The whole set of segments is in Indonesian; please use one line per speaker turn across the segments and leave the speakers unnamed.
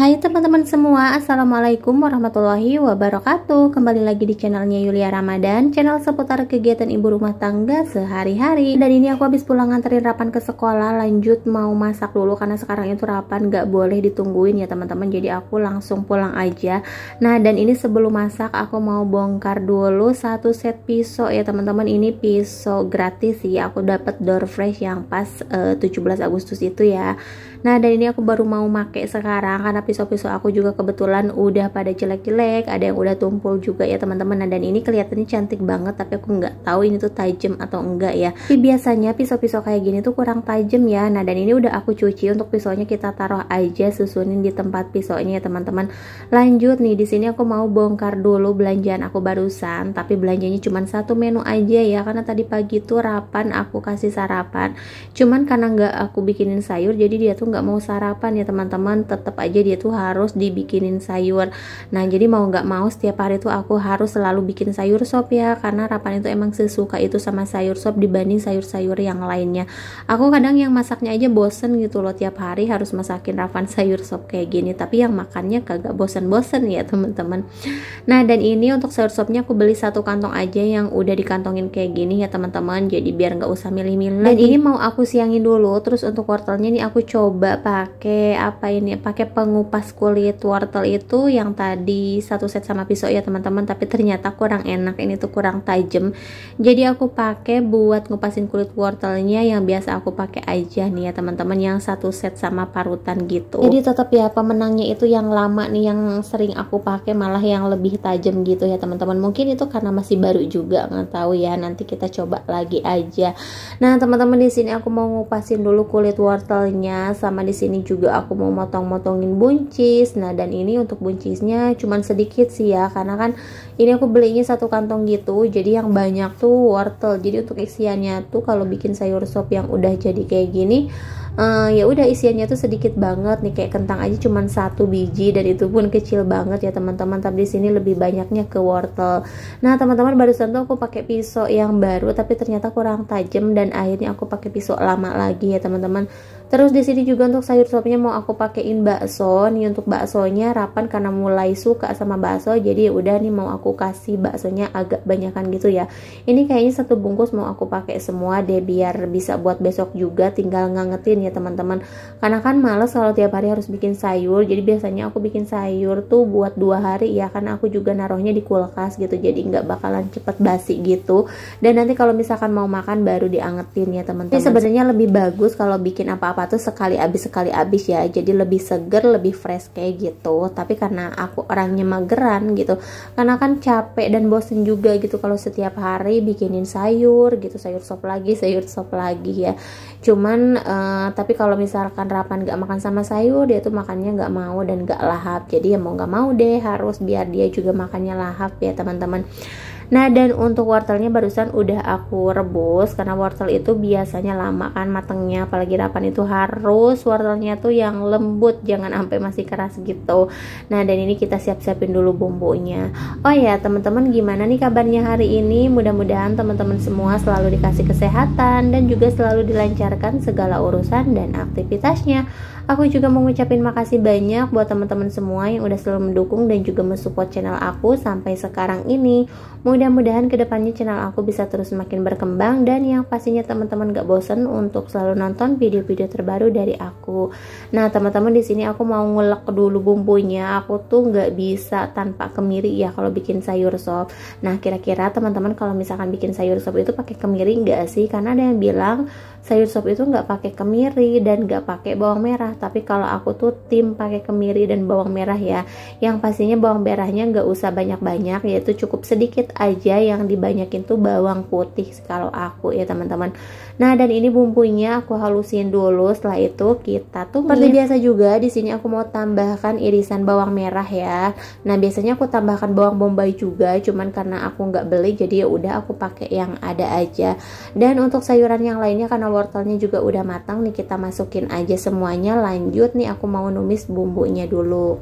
Hai teman-teman semua, Assalamualaikum warahmatullahi wabarakatuh. Kembali lagi di channelnya Yulia Ramadan, channel seputar kegiatan ibu rumah tangga sehari-hari. Dan ini aku habis pulang nganterin Rapan ke sekolah, lanjut mau masak dulu karena sekarang itu Rapan gak boleh ditungguin ya teman-teman. Jadi aku langsung pulang aja. Nah, dan ini sebelum masak aku mau bongkar dulu satu set pisau ya teman-teman. Ini pisau gratis sih, aku dapat door fresh yang pas 17 Agustus itu ya. Nah, dan ini aku baru mau make sekarang karena pisau-pisau aku juga kebetulan udah pada jelek-jelek, ada yang udah tumpul juga ya teman-teman. Nah, dan ini kelihatannya cantik banget, tapi aku nggak tahu ini tuh tajam atau enggak ya. Tapi biasanya pisau-pisau kayak gini tuh kurang tajam ya. Nah, dan ini udah aku cuci, untuk pisaunya kita taruh aja, susunin di tempat pisaunya ya teman-teman. Lanjut nih, di sini aku mau bongkar dulu belanjaan aku barusan, tapi belanjanya cuma satu menu aja ya, karena tadi pagi tuh Rapan aku kasih sarapan. Cuman karena nggak aku bikinin sayur, jadi dia tuh nggak mau sarapan ya teman-teman, tetap aja dia tuh harus dibikinin sayur. Nah, jadi mau nggak mau setiap hari tuh aku harus selalu bikin sayur sop ya, karena Rapan itu emang sesuka itu sama sayur sop dibanding sayur-sayur yang lainnya. Aku kadang yang masaknya aja bosen gitu loh, tiap hari harus masakin Rapan sayur sop kayak gini, tapi yang makannya kagak bosen-bosen ya teman-teman. Nah, dan ini untuk sayur sopnya aku beli satu kantong aja yang udah dikantongin kayak gini ya teman-teman, jadi biar nggak usah milih-milih. Dan ini mau aku siangin dulu. Terus untuk wortelnya nih aku coba pakai apa ini, pakai pengupas kulit wortel itu yang tadi satu set sama pisau ya teman-teman, tapi ternyata kurang enak, ini tuh kurang tajam. Jadi aku pakai buat ngupasin kulit wortelnya yang biasa aku pakai aja nih ya teman-teman, yang satu set sama parutan gitu. Jadi tetap ya pemenangnya itu yang lama nih, yang sering aku pakai malah yang lebih tajam gitu ya teman-teman. Mungkin itu karena masih baru juga, nggak tahu ya, nanti kita coba lagi aja. Nah teman-teman, di sini aku mau ngupasin dulu kulit wortelnya, sama di sini juga aku mau motong-motongin buncis. Nah, dan ini untuk buncisnya cuman sedikit sih ya, karena kan ini aku belinya satu kantong gitu, jadi yang banyak tuh wortel. Jadi untuk isiannya tuh kalau bikin sayur sop yang udah jadi kayak gini, ya udah isiannya tuh sedikit banget nih, kayak kentang aja cuman satu biji dan itu pun kecil banget ya teman-teman. Tapi di sini lebih banyaknya ke wortel. Nah teman-teman, barusan tuh aku pakai pisau yang baru tapi ternyata kurang tajam dan akhirnya aku pakai pisau lama lagi ya teman-teman. Terus di sini juga untuk sayur sopnya mau aku pakein bakso nih. Untuk baksonya Rapan karena mulai suka sama bakso, jadi udah nih mau aku kasih baksonya agak banyakan gitu ya. Ini kayaknya satu bungkus mau aku pakai semua deh, biar bisa buat besok juga tinggal ngangetin ya teman-teman. Karena kan males kalau tiap hari harus bikin sayur, jadi biasanya aku bikin sayur tuh buat 2 hari ya, karena aku juga naruhnya di kulkas gitu, jadi nggak bakalan cepet basi gitu. Dan nanti kalau misalkan mau makan baru diangetin ya teman-teman. Ini sebenarnya lebih bagus kalau bikin apa-apa tuh sekali habis ya, jadi lebih seger, lebih fresh kayak gitu. Tapi karena aku orangnya mageran gitu, karena kan capek dan bosen juga gitu kalau setiap hari bikinin sayur gitu, sayur sop lagi ya. Cuman tapi kalau misalkan Rapan gak makan sama sayur, dia tuh makannya gak mau dan gak lahap. Jadi ya mau gak mau deh harus biar dia juga makannya lahap ya teman-teman. Nah, dan untuk wortelnya barusan udah aku rebus, karena wortel itu biasanya lama kan matengnya, apalagi Rapan itu harus wortelnya tuh yang lembut, jangan sampai masih keras gitu. Nah, dan ini kita siap-siapin dulu bumbunya. Oh ya teman-teman, gimana nih kabarnya hari ini? Mudah-mudahan teman-teman semua selalu dikasih kesehatan dan juga selalu dilancarkan segala urusan dan aktivitasnya. Aku juga mau ngucapin makasih banyak buat teman-teman semua yang udah selalu mendukung dan juga mensupport channel aku sampai sekarang ini. Mudah-mudahan kedepannya channel aku bisa terus semakin berkembang, dan yang pastinya teman-teman gak bosen untuk selalu nonton video-video terbaru dari aku. Nah teman-teman, di sini aku mau ngulek dulu bumbunya. Aku tuh nggak bisa tanpa kemiri ya kalau bikin sayur sop. Nah kira-kira teman-teman kalau misalkan bikin sayur sop itu pakai kemiri nggak sih? Karena ada yang bilang sayur sop itu nggak pakai kemiri dan nggak pakai bawang merah. Tapi kalau aku tuh tim pakai kemiri dan bawang merah ya. Yang pastinya bawang merahnya nggak usah banyak-banyak, yaitu cukup sedikit aja, yang dibanyakin tuh bawang putih kalau aku ya teman-teman. Nah, dan ini bumbunya aku halusin dulu, setelah itu kita tumis. Seperti biasa juga di sini aku mau tambahkan irisan bawang merah ya. Nah biasanya aku tambahkan bawang bombay juga, cuman karena aku nggak beli jadi ya udah aku pakai yang ada aja. Dan untuk sayuran yang lainnya karena wortelnya juga udah matang nih, kita masukin aja semuanya. Lanjut nih aku mau numis bumbunya dulu.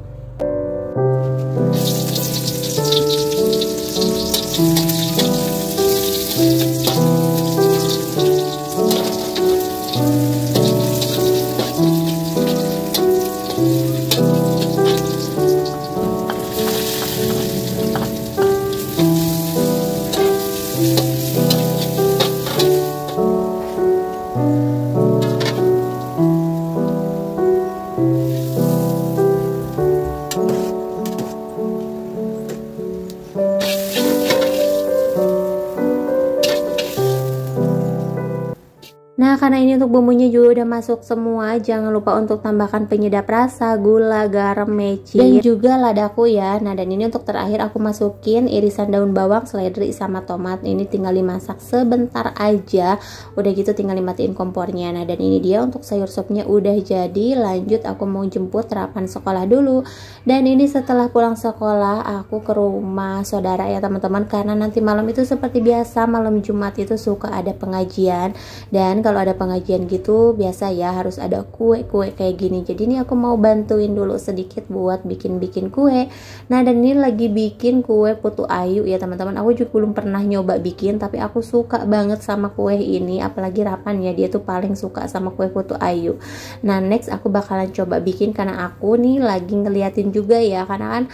Nah, karena ini untuk bumbunya juga udah masuk semua, jangan lupa untuk tambahkan penyedap rasa, gula, garam, mecin, dan juga ladaku ya. Nah, dan ini untuk terakhir aku masukin irisan daun bawang, seledri, sama tomat. Ini tinggal dimasak sebentar aja, udah gitu tinggal dimatiin kompornya. Nah, dan ini dia untuk sayur supnya udah jadi. Lanjut aku mau jemput Rapan sekolah dulu. Dan ini setelah pulang sekolah, aku ke rumah saudara ya teman-teman, karena nanti malam itu seperti biasa, malam Jumat itu suka ada pengajian. Dan kalau ada pengajian gitu biasa ya harus ada kue-kue kayak gini. Jadi ini aku mau bantuin dulu sedikit buat bikin kue. Nah, dan ini lagi bikin kue putu ayu ya teman-teman. Aku juga belum pernah nyoba bikin, tapi aku suka banget sama kue ini, apalagi Rapan ya, dia tuh paling suka sama kue putu ayu. Nah, next aku bakalan coba bikin karena aku nih lagi ngeliatin juga ya, karena kan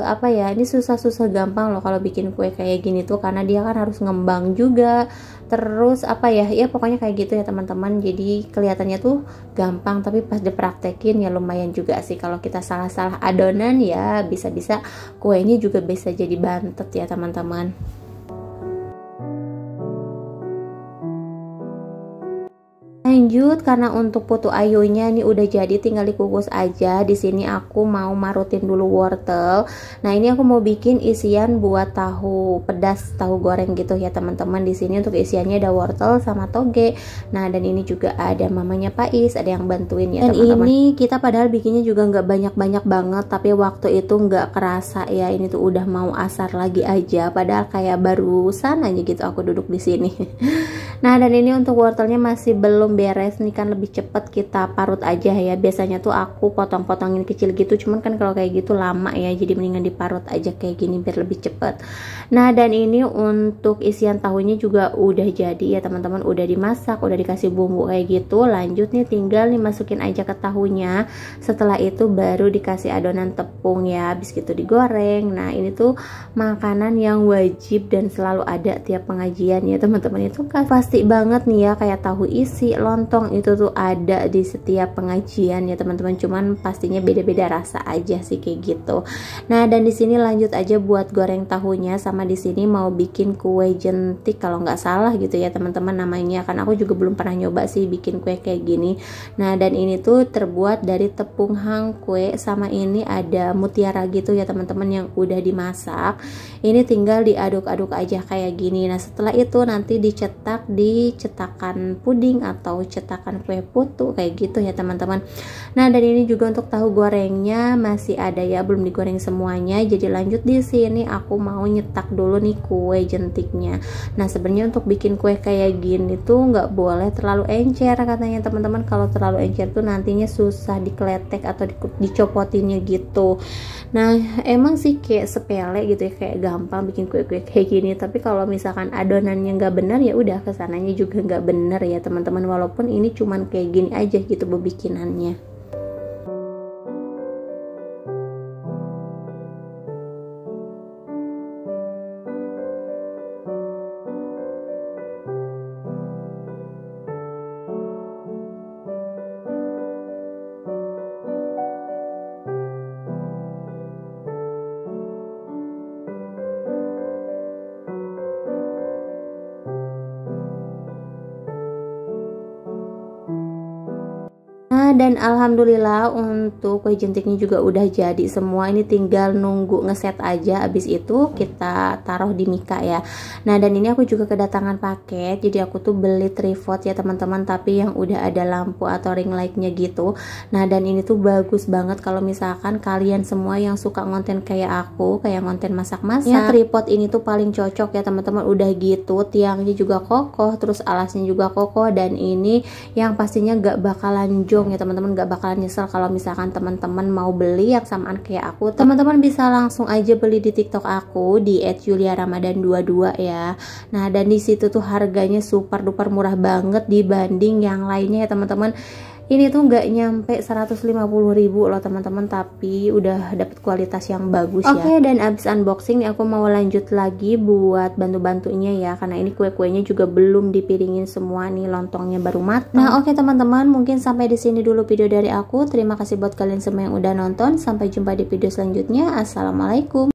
apa ya, ini susah-susah gampang loh kalau bikin kue kayak gini tuh, karena dia kan harus ngembang juga. Terus apa ya, ya pokoknya kayak gitu ya teman-teman. Jadi kelihatannya tuh gampang, tapi pas dipraktekin ya lumayan juga sih. Kalau kita salah-salah adonan ya bisa-bisa kuenya juga bisa jadi bantet ya teman-teman. Lanjut, karena untuk putu ayunya nih udah jadi, tinggal dikukus aja. Di sini aku mau marutin dulu wortel. Nah, ini aku mau bikin isian buat tahu pedas, tahu goreng gitu ya teman-teman. Di sini untuk isiannya ada wortel sama toge. Nah, dan ini juga ada mamanya Pais, ada yang bantuin ya teman-teman. Dan ini kita padahal bikinnya juga nggak banyak-banyak banget, tapi waktu itu nggak kerasa ya, ini tuh udah mau asar lagi aja. Padahal kayak barusan aja gitu aku duduk di sini. Nah, dan ini untuk wortelnya masih belum beres nih, kan lebih cepet kita parut aja ya. Biasanya tuh aku potong-potongin kecil gitu, cuman kan kalau kayak gitu lama ya, jadi mendingan diparut aja kayak gini biar lebih cepet. Nah, dan ini untuk isian tahunya juga udah jadi ya teman-teman, udah dimasak, udah dikasih bumbu kayak gitu. Lanjut nih tinggal dimasukin aja ke tahunya. Setelah itu baru dikasih adonan tepung ya, habis gitu digoreng. Nah, ini tuh makanan yang wajib dan selalu ada tiap pengajian ya teman-teman. Itu kan pasti banget nih ya, kayak tahu isi, lontong itu tuh ada di setiap pengajian ya teman-teman. Cuman pastinya beda-beda rasa aja sih kayak gitu. Nah, dan di sini lanjut aja buat goreng tahunya, sama di sini mau bikin kue jentik kalau nggak salah gitu ya teman-teman namanya. Kan aku juga belum pernah nyoba sih bikin kue kayak gini. Nah, dan ini tuh terbuat dari tepung hangkwe, sama ini ada mutiara gitu ya teman-teman yang udah dimasak. Ini tinggal diaduk-aduk aja kayak gini. Nah, setelah itu nanti dicetak di cetakan puding atau cetakan kue putu kayak gitu ya teman-teman. Nah, dan ini juga untuk tahu gorengnya masih ada ya, belum digoreng semuanya. Jadi lanjut di sini aku mau nyetak dulu nih kue jentiknya. Nah, sebenarnya untuk bikin kue kayak gini tuh nggak boleh terlalu encer katanya teman-teman. Kalau terlalu encer tuh nantinya susah dikletek atau dicopotinnya gitu. Nah, emang sih kayak sepele gitu ya, kayak gampang bikin kue-kue kayak gini. Tapi kalau misalkan adonannya nggak benar ya udah kesananya juga nggak benar ya teman-teman. Walaupun ini cuman kayak gini aja gitu bebikinannya. Dan alhamdulillah untuk kue jentiknya juga udah jadi semua. Ini tinggal nunggu ngeset aja, abis itu kita taruh di mika ya. Nah, dan ini aku juga kedatangan paket. Jadi aku tuh beli tripod ya teman-teman, tapi yang udah ada lampu atau ring lightnya gitu. Nah, dan ini tuh bagus banget kalau misalkan kalian semua yang suka konten kayak aku, kayak konten masak-masak ya, tripod ini tuh paling cocok ya teman-teman. Udah gitu tiangnya juga kokoh, terus alasnya juga kokoh, dan ini yang pastinya gak bakalan jong ya teman-teman, gak bakalan nyesel kalau misalkan teman-teman mau beli yang samaan kayak aku. Teman-teman bisa langsung aja beli di TikTok aku di @yuliaramadan22 ya. Nah, dan di situ tuh harganya super duper murah banget dibanding yang lainnya ya teman-teman. Ini tuh nggak nyampe 150.000 loh teman-teman, tapi udah dapet kualitas yang bagus ya. Oke, dan abis unboxing nih aku mau lanjut lagi buat bantu-bantunya ya, karena ini kue-kuenya juga belum dipiringin semua nih, lontongnya baru matang. Nah, oke teman-teman, mungkin sampai di sini dulu video dari aku. Terima kasih buat kalian semua yang udah nonton. Sampai jumpa di video selanjutnya. Assalamualaikum.